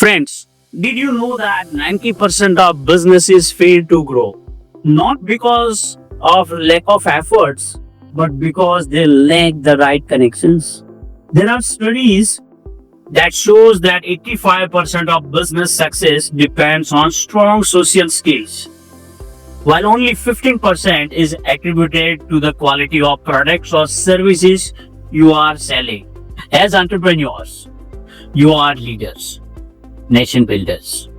Friends, did you know that 90% of businesses fail to grow? Not because of lack of efforts, but because they lack the right connections. There are studies that shows that 85% of business success depends on strong social skills, while only 15% is attributed to the quality of products or services you are selling. As entrepreneurs, you are leaders, nation builders,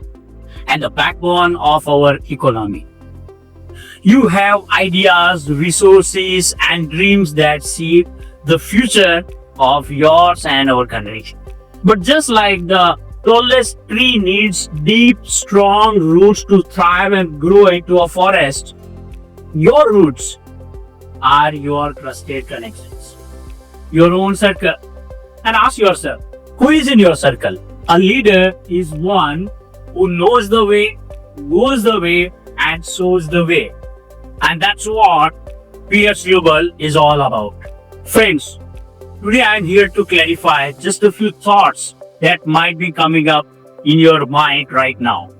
and the backbone of our economy. You have ideas, resources, and dreams that shape the future of yours and our country. But just like the tallest tree needs deep, strong roots to thrive and grow into a forest, your roots are your trusted connections, your own circle. And ask yourself, who is in your circle? A leader is one who knows the way, goes the way, and shows the way. And that's what Pierce Global is all about. Friends, today I am here to clarify just a few thoughts that might be coming up in your mind right now.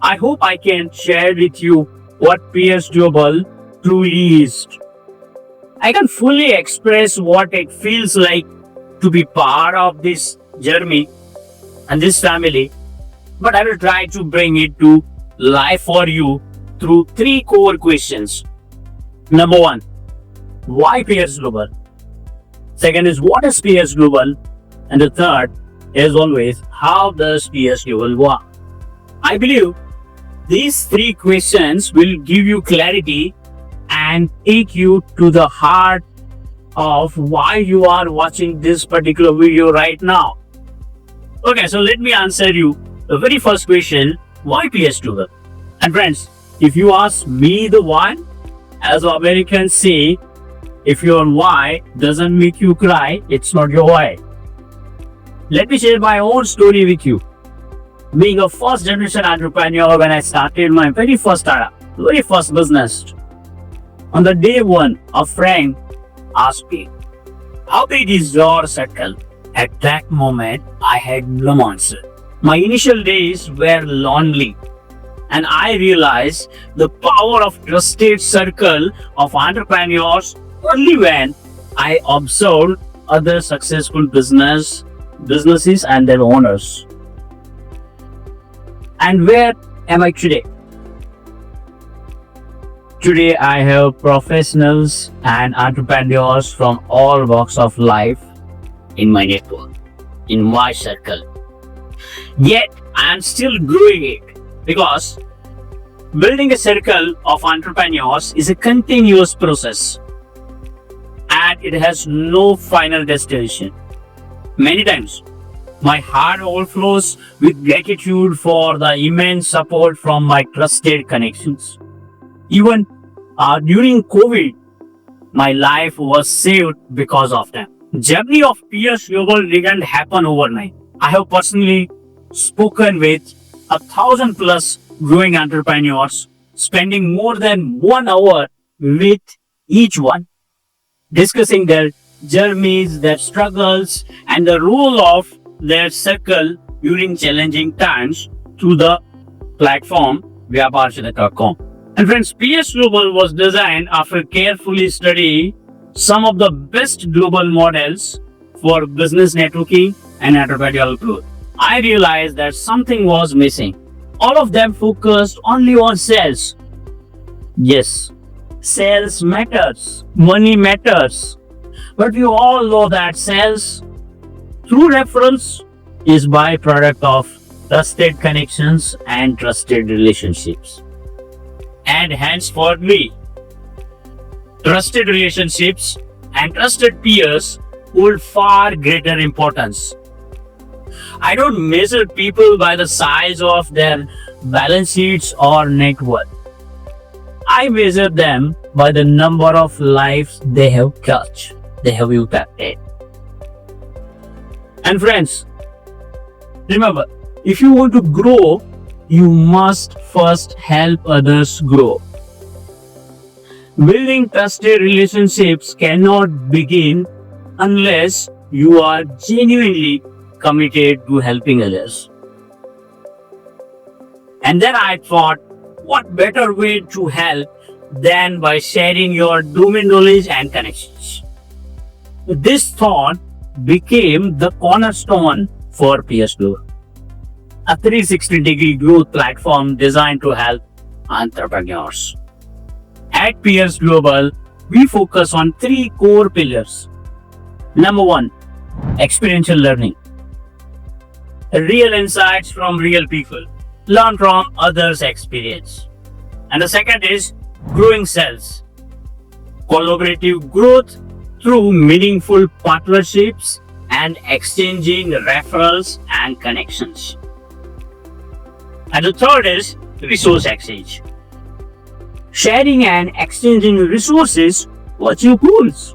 I hope I can share with you what Pierce Global truly is. I can fully express what it feels like to be part of this journey and this family, but I will try to bring it to life for you through three core questions. Number one, why Pierce Global? Second is, what is Pierce Global? And the third, as always, how does Pierce Global work? I believe these three questions will give you clarity and take you to the heart of why you are watching this particular video right now. Okay, so let me answer you the very first question, why Pierce Global? And friends, if you ask me the why, as Americans say, if your why doesn't make you cry, it's not your why. Let me share my own story with you. Being a first generation entrepreneur, when I started my very first startup, very first business, on the day one, a friend asked me, how big is your circle? At that moment, I had no answer. My initial days were lonely, and I realized the power of trusted circle of entrepreneurs only when I observed other successful businesses and their owners. And where am I today? Today I have professionals and entrepreneurs from all walks of life in my network, in my circle. Yet I am still growing it because building a circle of entrepreneurs is a continuous process and it has no final destination. Many times, my heart overflows with gratitude for the immense support from my trusted connections. Even during COVID, my life was saved because of them. Journey of Pierce Global didn't happen overnight. I have personally spoken with 1,000 plus growing entrepreneurs, spending more than 1 hour with each one, discussing their journeys, their struggles, and the role of their circle during challenging times through the platform Vyaparchita.com. And friends, Pierce Global was designed after carefully studying some of the best global models for business networking and entrepreneurial growth. I realized that something was missing. All of them focused only on sales. Yes, sales matters, money matters. But we all know that sales through reference is byproduct of trusted connections and trusted relationships. And hence for me, trusted relationships and trusted peers hold far greater importance. I don't measure people by the size of their balance sheets or net worth. I measure them by the number of lives they have touched, they have impacted. And friends, remember, if you want to grow, you must first help others grow. Building trusted relationships cannot begin unless you are genuinely committed to helping others. And then I thought, what better way to help than by sharing your domain knowledge and connections? This thought became the cornerstone for PS Global, a 360-degree growth platform designed to help entrepreneurs. At PS Global, we focus on three core pillars. Number one, experiential learning. Real insights from real people. Learn from others' experience. And the second is growing sales. Collaborative growth through meaningful partnerships and exchanging referrals and connections. And the third is resource exchange. Sharing and exchanging resources was your goals.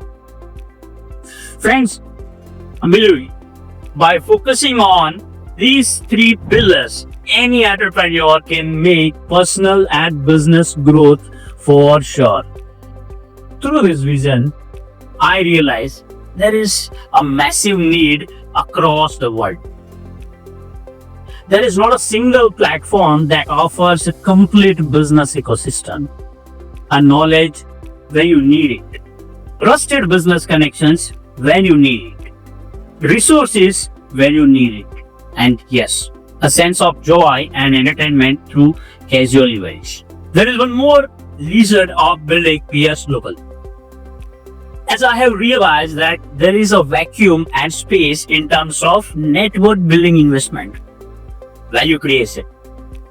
Friends, believe me, by focusing on these three pillars, any entrepreneur can make personal and business growth for sure. Through this vision, I realize there is a massive need across the world. There is not a single platform that offers a complete business ecosystem, a knowledge when you need it, trusted business connections when you need it, resources when you need it, and yes, a sense of joy and entertainment through casual events. There is one more reason of building PS Global. As I have realized that there is a vacuum and space in terms of network building investment, value creation,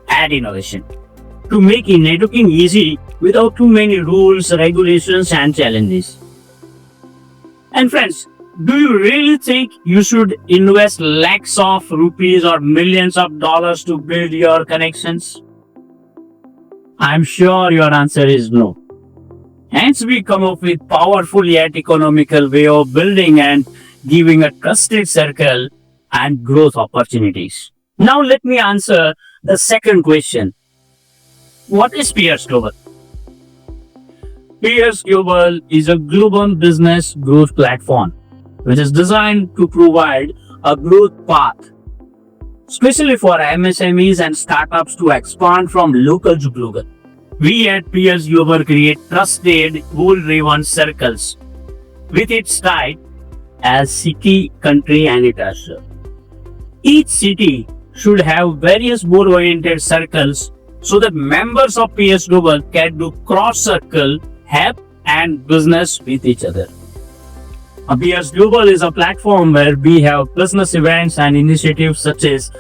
and innovation. To make networking easy without too many rules, regulations, and challenges. And friends, do you really think you should invest lakhs of rupees or millions of dollars to build your connections? I'm sure your answer is no. Hence, we come up with powerful yet economical way of building and giving a trusted circle and growth opportunities. Now let me answer the second question. What is PS Global? PS Global is a global business growth platform which is designed to provide a growth path, especially for MSMEs and startups to expand from local to global. We at PS Global create trusted, goal-driven circles with its type as city, country, and industry. Each city should have various goal-oriented circles so that members of PS Global can do cross-circle, help, and business with each other. PS Global is a platform where we have business events and initiatives such as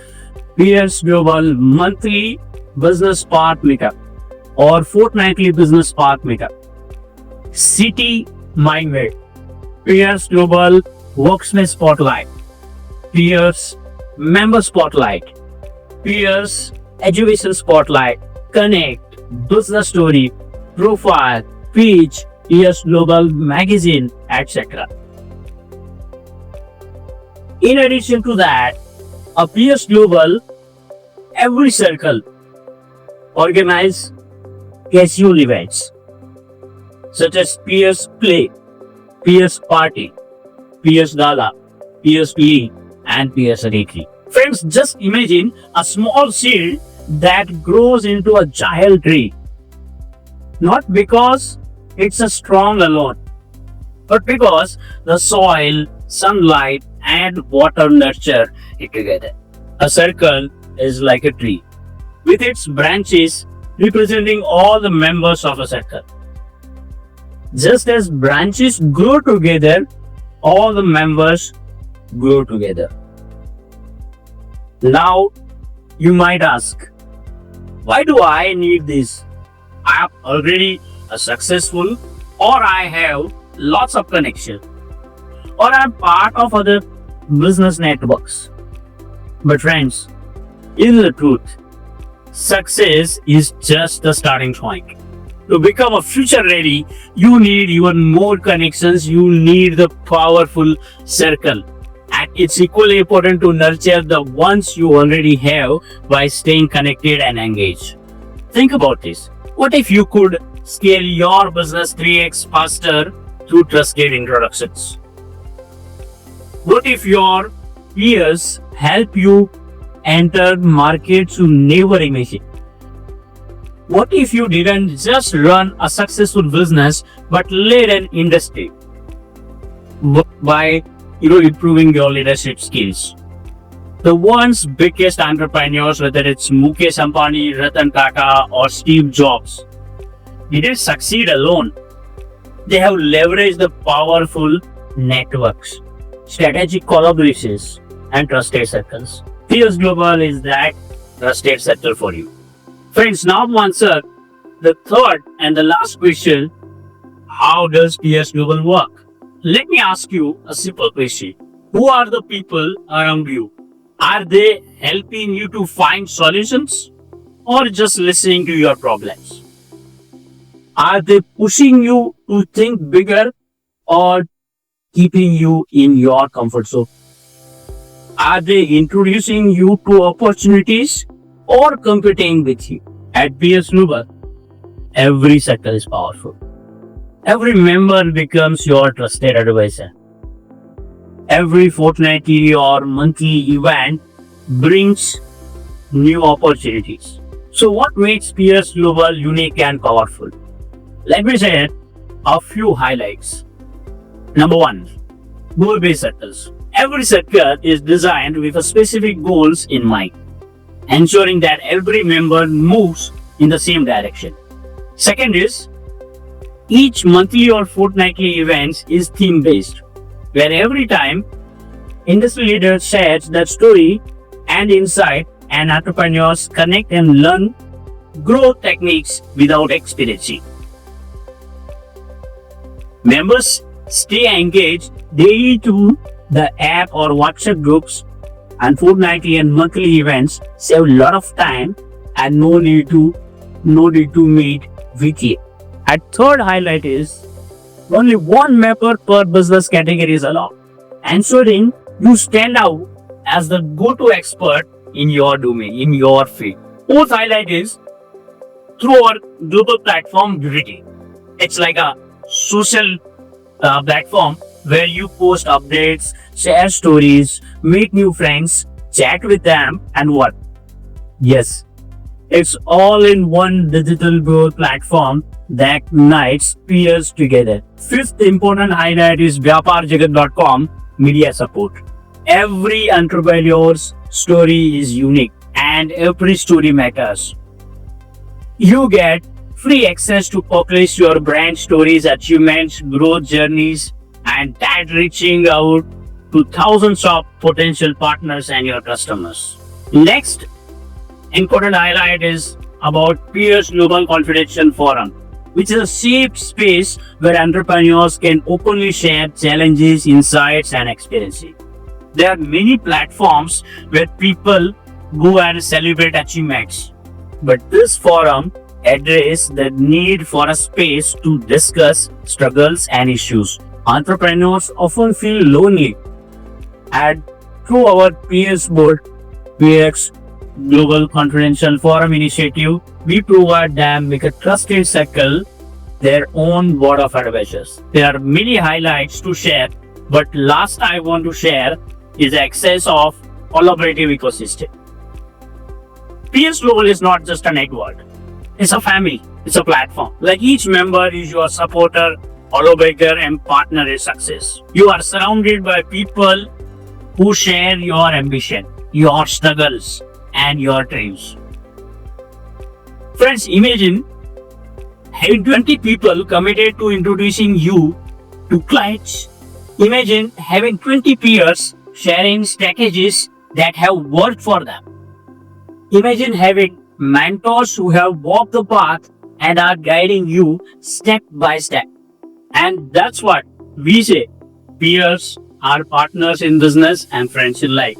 PS Global Monthly Business Park Meetup or Fortnightly Business Park Meetup, City Mindway, PS Global Workspace Spotlight, PS Member Spotlight, PS Education Spotlight, Connect, Business Story, Profile, Pitch, PS Global Magazine, etc. In addition to that, a PS Global every circle organize casual events such as PS Play, PS Party, PS Gala, PS PE, and PS Retreat. Friends, just imagine a small seed that grows into a giant tree. Not because it's a strong alone, but because the soil, sunlight, and water nurture it together. A circle is like a tree, with its branches representing all the members of a circle. Just as branches grow together, all the members grow together. Now, you might ask, why do I need this? I am already a successful, or I have lots of connection, or I am part of other business networks. But friends, in the truth, success is just the starting point. To become a future ready, you need even more connections. You need the powerful circle. And it's equally important to nurture the ones you already have by staying connected and engaged. Think about this. What if you could scale your business 3x faster through trusted introductions? What if your peers help you enter markets you never imagined? What if you didn't just run a successful business but led an industry by improving your leadership skills? The world's biggest entrepreneurs, whether it's Mukesh Ambani, Ratan Tata, or Steve Jobs, didn't succeed alone. They have leveraged the powerful networks, strategic collaborations, and trusted circles. PS Global is that trusted circle for you. Friends, now to answer the third and the last question: how does PS Global work? Let me ask you a simple question. Who are the people around you? Are they helping you to find solutions or just listening to your problems? Are they pushing you to think bigger or keeping you in your comfort zone? Are they introducing you to opportunities or competing with you? At PS Global, every circle is powerful. Every member becomes your trusted advisor. Every fortnightly or monthly event brings new opportunities. So, what makes PS Global unique and powerful? Let me share a few highlights. Number one, goal-based circles. Every circle is designed with a specific goals in mind, ensuring that every member moves in the same direction. Second is, each monthly or fortnightly events is theme-based, where every time industry leaders share their story and insight, and entrepreneurs connect and learn growth techniques without experiencing. Members stay engaged daily to the app or WhatsApp groups, and fortnightly and monthly events save a lot of time and no need to meet weekly. And third highlight is only one member per business category is allowed, ensuring you stand out as the go-to expert in your domain, in your field. Fourth highlight is through our global platform Unity. It's like a social platform where you post updates, share stories, meet new friends, chat with them, and what? Yes, it's all in one digital growth platform that unites peers together. Fifth important highlight is VyaparJagat.com media support. Every entrepreneur's story is unique and every story matters. You get free access to publish your brand stories, achievements, growth journeys, and that reaching out to thousands of potential partners and your customers. Next important highlight is about PS Global Confidential Forum, which is a safe space where entrepreneurs can openly share challenges, insights, and experiences. There are many platforms where people go and celebrate achievements, but this forum addresses the need for a space to discuss struggles and issues. Entrepreneurs often feel lonely, and through our PS board, PX Global Confidential Forum initiative, we provide them with a trusted circle, their own board of advisors. There are many highlights to share, but last I want to share is the access of collaborative ecosystem. PS Global is not just a network. It's a family. It's a platform. Like each member is your supporter, collaborator, and partner in success. You are surrounded by people who share your ambition, your struggles, and your dreams. Friends, imagine having 20 people committed to introducing you to clients. Imagine having 20 peers sharing strategies that have worked for them. Imagine having mentors who have walked the path and are guiding you step by step. And that's what we say. Peers are partners in business and friends in life.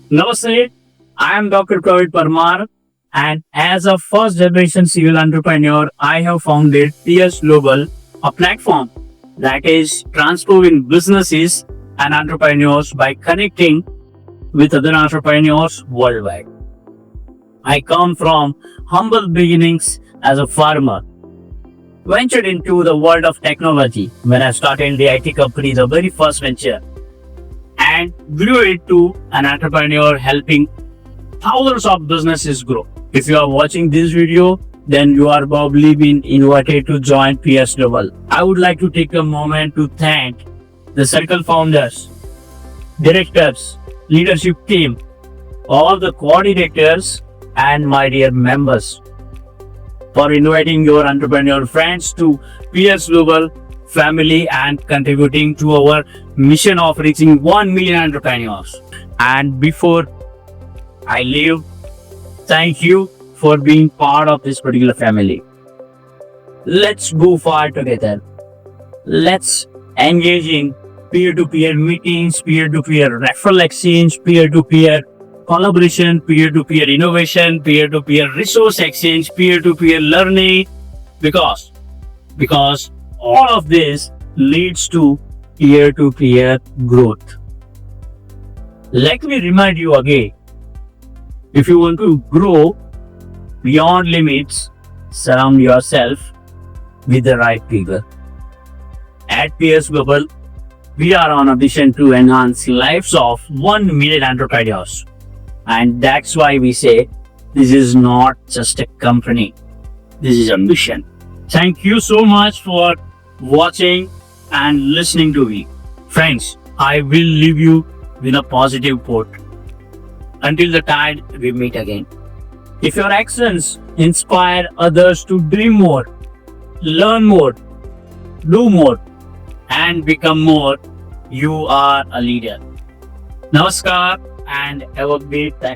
Namaste. I am Dr. Praveen Parmar, and as a first generation serial entrepreneur, I have founded PS Global, a platform that is transforming businesses and entrepreneurs by connecting with other entrepreneurs worldwide. I come from humble beginnings as a farmer, ventured into the world of technology when I started the IT company, the very first venture, and grew into an entrepreneur helping thousands of businesses grow. If you are watching this video, then you are probably been invited to join PS Global. I would like to take a moment to thank the Circle founders, directors, leadership team, all the coordinators, and my dear members for inviting your entrepreneur friends to PS Global family and contributing to our mission of reaching 1 million entrepreneurs. And before I leave, thank you for being part of this particular family. Let's go far together. Let's engage in peer-to-peer meetings, peer-to-peer referral exchange, peer-to-peer collaboration, peer-to-peer innovation, peer-to-peer resource exchange, peer-to-peer learning, because all of this leads to peer-to-peer growth. Let me remind you again, if you want to grow beyond limits, surround yourself with the right people. At PS Global, we are on a mission to enhance lives of 1 million entrepreneurs. And that's why we say this is not just a company, this is a mission. Thank you so much for watching and listening to me. Friends, I will leave you with a positive quote. Until the time we meet again. If your actions inspire others to dream more, learn more, do more, and become more, you are a leader. Namaskar and have a great day.